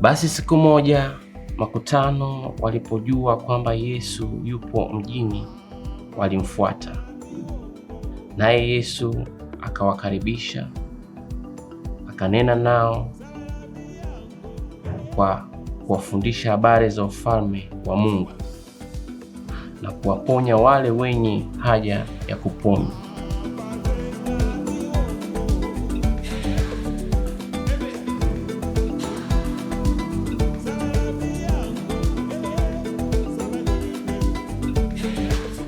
Basi siku moja makutano walipojua kwamba Yesu yupo mjini, walimfuata. Naye Yesu akawakaribisha, akanena nao kwa kuwafundisha habari za ufalme wa Mungu na kuwaponya wale wenye haja ya kuponywa.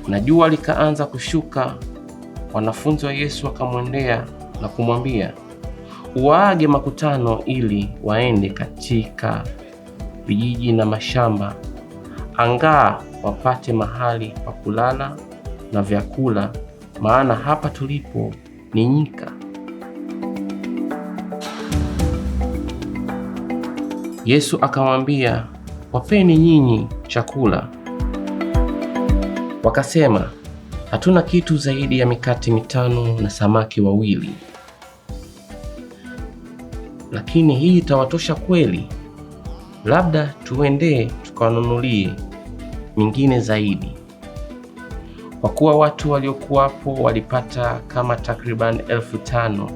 Na jua likaanza kushuka, wanafunzi wa Yesu wakamwendea na kumwambia, uwaage makutano ili waende katika vijiji na mashamba, angaa wapate mahali pa kulala na vyakula, maana hapa tulipo ni nyika. Yesu akamwambia, wapeni nyinyi chakula. Wakasema, hatuna kitu zaidi ya mikate 5 na samaki 2. Lakini hii itawatosha kweli? Labda tuende tukawanunulie mingine zaidi. Kwa kuwa watu waliokuwapo walipata kama takriban 5,000.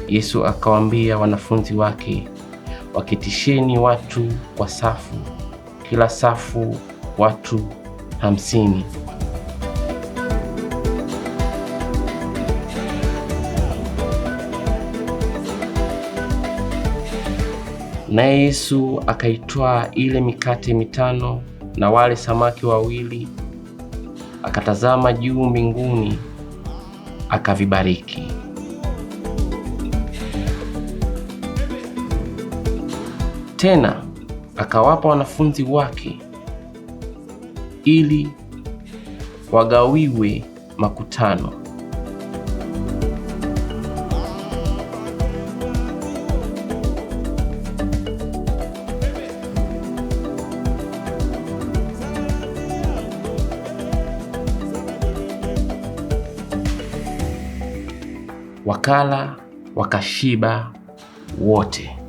Yesu akawaambia wanafunzi wake, wakitisheni watu kwa safu, kila safu watu 50. Naye Yesu akaitwaa ile mikate 5 na wale samaki 2, akatazama juu mbinguni, akavibariki. Tena akawapa wanafunzi wake ili wagawiwe makutano. Wakala wakashiba wote.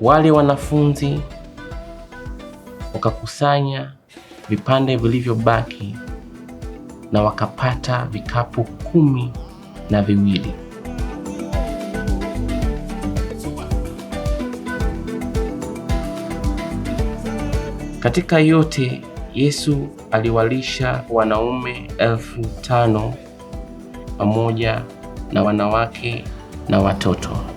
Wale wanafunzi wakakusanya vipande vilivyobaki na wakapata vikapu 12. Katika yote Yesu aliwalisha wanaume 5,000 pamoja na wanawake na watoto.